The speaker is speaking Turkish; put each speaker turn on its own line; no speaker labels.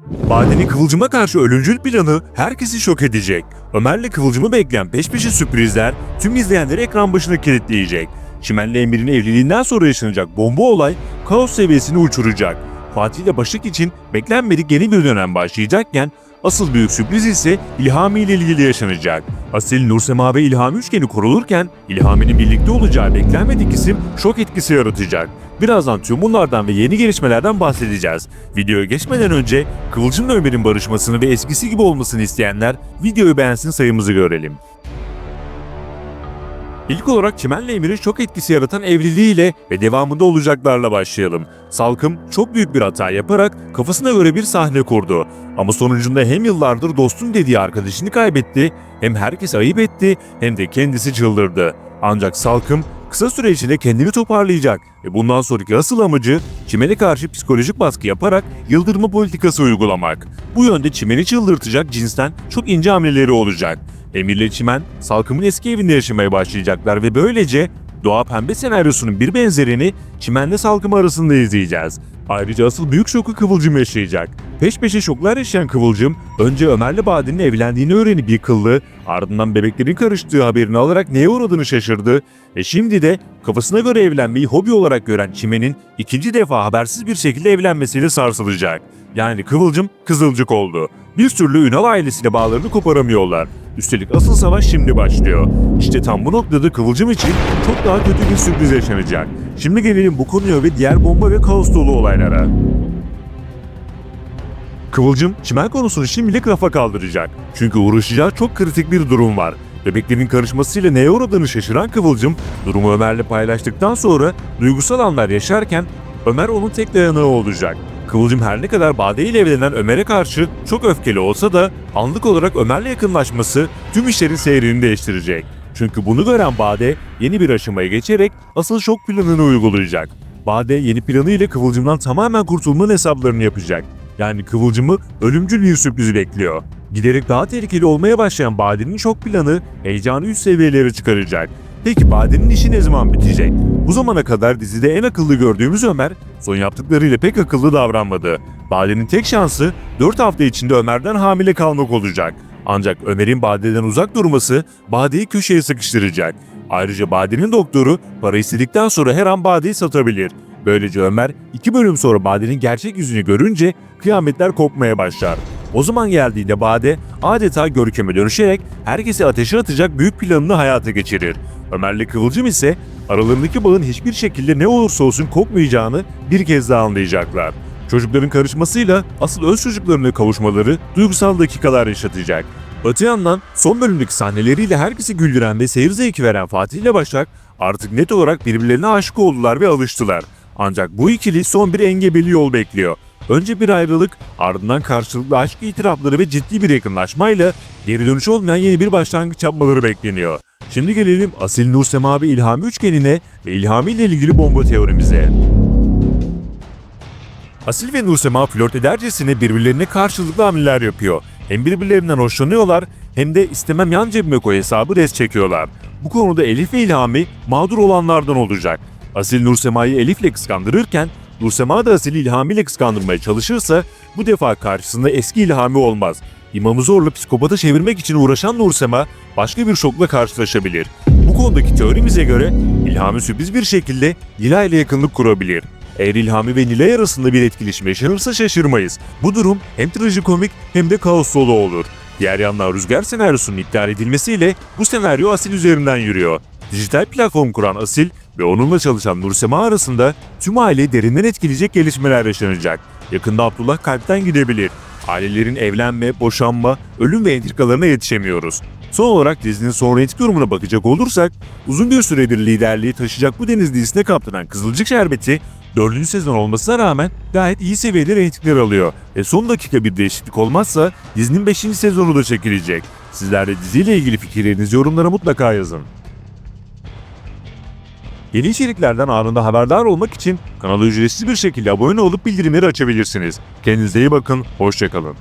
Bade'nin Kıvılcım'a karşı ölümcül planı herkesi şok edecek. Ömer'le Kıvılcım'ı bekleyen peş peşe sürprizler tüm izleyenleri ekran başına kilitleyecek. Çimen'le Emir'in evliliğinden sonra yaşanacak bomba olay kaos seviyesini uçuracak. Fatih ile Başak için beklenmedik yeni bir dönem başlayacakken asıl büyük sürpriz ise İlhami ile ilgili yaşanacak. Asil, Nursema ve İlhami üçgeni kurulurken İlhami'nin birlikte olacağı beklenmedik isim şok etkisi yaratacak. Birazdan tüm bunlardan ve yeni gelişmelerden bahsedeceğiz. Videoya geçmeden önce Kıvılcım'la Ömer'in barışmasını ve eskisi gibi olmasını isteyenler videoyu beğensin, sayımızı görelim. İlk olarak Çimen'le Emir'in şok etkisi yaratan evliliğiyle ve devamında olacaklarla başlayalım. Salkım çok büyük bir hata yaparak kafasına göre bir sahne kurdu. Ama sonucunda hem yıllardır dostum dediği arkadaşını kaybetti, hem herkes ayıp etti, hem de kendisi çıldırdı. Ancak Salkım kısa süre içinde kendini toparlayacak ve bundan sonraki asıl amacı Çimen'e karşı psikolojik baskı yaparak yıldırma politikası uygulamak. Bu yönde Çimen'i çıldırtacak cinsten çok ince hamleleri olacak. Emir'le Çimen, Salkım'ın eski evinde yaşamaya başlayacaklar ve böylece Doğa Pembe senaryosunun bir benzerini Çimen'le Salkım arasında izleyeceğiz. Ayrıca asıl büyük şoku Kıvılcım yaşayacak. Peş peşe şoklar yaşayan Kıvılcım, önce Ömer'le Bade'nin evlendiğini öğrenip yıkıldı, ardından bebeklerin karıştığı haberini alarak neye uğradığını şaşırdı ve şimdi de kafasına göre evlenmeyi hobi olarak gören Çimen'in ikinci defa habersiz bir şekilde evlenmesiyle sarsılacak. Yani Kıvılcım kızılcık oldu. Bir türlü Ünal ailesiyle bağlarını koparamıyorlar. Üstelik asıl savaş şimdi başlıyor. İşte tam bu noktada Kıvılcım için çok daha kötü bir sürpriz yaşanacak. Şimdi gelelim bu konuya ve diğer bomba ve kaos dolu olaylara. Kıvılcım, Çimen konusunu şimdilik rafa kaldıracak. Çünkü uğraşacağı çok kritik bir durum var. Bebeklerin karışmasıyla neye uğradığını şaşıran Kıvılcım, durumu Ömer'le paylaştıktan sonra duygusal anlar yaşarken Ömer onun tek dayanağı olacak. Kıvılcım her ne kadar Bade ile evlenen Ömer'e karşı çok öfkeli olsa da anlık olarak Ömer'le yakınlaşması tüm işlerin seyrini değiştirecek. Çünkü bunu gören Bade yeni bir aşamaya geçerek asıl şok planını uygulayacak. Bade yeni planı ile Kıvılcım'dan tamamen kurtulmanın hesaplarını yapacak. Yani Kıvılcım'ı ölümcül bir sürprizi bekliyor. Giderek daha tehlikeli olmaya başlayan Bade'nin şok planı heyecanı üst seviyelere çıkaracak. Peki Bade'nin işi ne zaman bitecek? Bu zamana kadar dizide en akıllı gördüğümüz Ömer, son yaptıklarıyla pek akıllı davranmadı. Bade'nin tek şansı 4 hafta içinde Ömer'den hamile kalmak olacak. Ancak Ömer'in Bade'den uzak durması Bade'yi köşeye sıkıştıracak. Ayrıca Bade'nin doktoru para istedikten sonra her an Bade'yi satabilir. Böylece Ömer 2 bölüm sonra Bade'nin gerçek yüzünü görünce kıyametler kopmaya başlar. O zaman geldiğinde Bade adeta görkeme dönüşerek herkesi ateşe atacak büyük planını hayata geçirir. Ömer'le Kıvılcım ise aralarındaki bağın hiçbir şekilde ne olursa olsun kopmayacağını bir kez daha anlayacaklar. Çocukların karışmasıyla asıl öz çocuklarına kavuşmaları duygusal dakikalar yaşatacak. Öte yandan son bölümdeki sahneleriyle herkesi güldüren ve seyir zevki veren Fatih ile Başak artık net olarak birbirlerine aşık oldular ve alıştılar. Ancak bu ikili son bir engebeli yol bekliyor. Önce bir ayrılık, ardından karşılıklı aşk itirafları ve ciddi bir yakınlaşmayla geri dönüş olmayan yeni bir başlangıç yapmaları bekleniyor. Şimdi gelelim Asil, Nursema ve İlhami üçgenine ve İlhami ile ilgili bomba teorimize. Asil ve Nursema flört edercesine birbirlerine karşılıklı hamleler yapıyor. Hem birbirlerinden hoşlanıyorlar hem de istemem yan cebime koy hesabı res çekiyorlar. Bu konuda Elif ve İlhami mağdur olanlardan olacak. Asil Nursema'yı Elif'le kıskandırırken Nursema da Asil'i İlhami ile kıskandırmaya çalışırsa bu defa karşısında eski İlhami olmaz. İmamı zorla psikopata çevirmek için uğraşan Nursema başka bir şokla karşılaşabilir. Bu konudaki teorimize göre İlhami sürpriz bir şekilde Nilay ile yakınlık kurabilir. Eğer İlhami ve Nilay arasında bir etkileşim yaşanırsa şaşırmayız. Bu durum hem trajikomik hem de kaos dolu olur. Diğer yandan Rüzgar senaryosunun iptal edilmesiyle bu senaryo Asil üzerinden yürüyor. Dijital platform kuran Asil ve onunla çalışan Nursema arasında tüm aileyi derinden etkileyecek gelişmeler yaşanacak. Yakında Abdullah kalpten gidebilir. Ailelerin evlenme, boşanma, ölüm ve entrikalarına yetişemiyoruz. Son olarak dizinin sonraki durumuna bakacak olursak, uzun bir süredir liderliği taşıyacak bu deniz dizisine kaptanan Kızılcık Şerbeti, 4. sezon olmasına rağmen gayet iyi seviyede reytingler alıyor ve son dakika bir değişiklik olmazsa dizinin 5. sezonu da çekilecek. Sizler de diziyle ilgili fikirlerinizi yorumlara mutlaka yazın. Yeni içeriklerden anında haberdar olmak için kanala ücretsiz bir şekilde abone olup bildirimleri açabilirsiniz. Kendinize iyi bakın, hoşça kalın.